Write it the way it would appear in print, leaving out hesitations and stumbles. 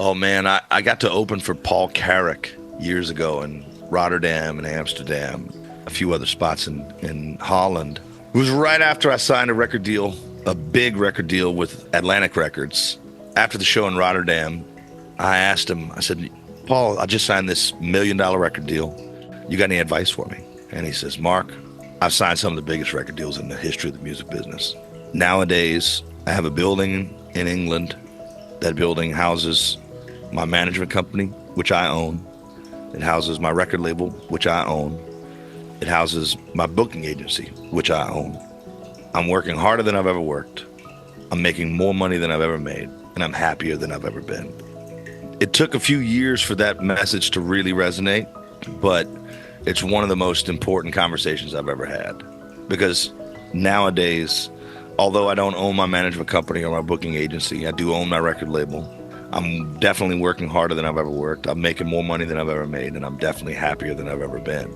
Oh man, I got to open for Paul Carrack years ago in Rotterdam and Amsterdam, a few other spots in Holland. It was right after I signed a record deal, a big record deal with Atlantic Records. After the show in Rotterdam, I asked him, I said, Paul, I just signed this $1 million record deal. You got any advice for me? And he says, Mark, I've signed some of the biggest record deals in the history of the music business. Nowadays, I have a building in England. That building houses my management company, which I own. It houses my record label, which I own. It houses my booking agency, which I own. I'm working harder than I've ever worked. I'm making more money than I've ever made, and I'm happier than I've ever been. It took a few years for that message to really resonate, but it's one of the most important conversations I've ever had. Because nowadays, although I don't own my management company or my booking agency, I do own my record label. I'm definitely working harder than I've ever worked. I'm making more money than I've ever made, and I'm definitely happier than I've ever been.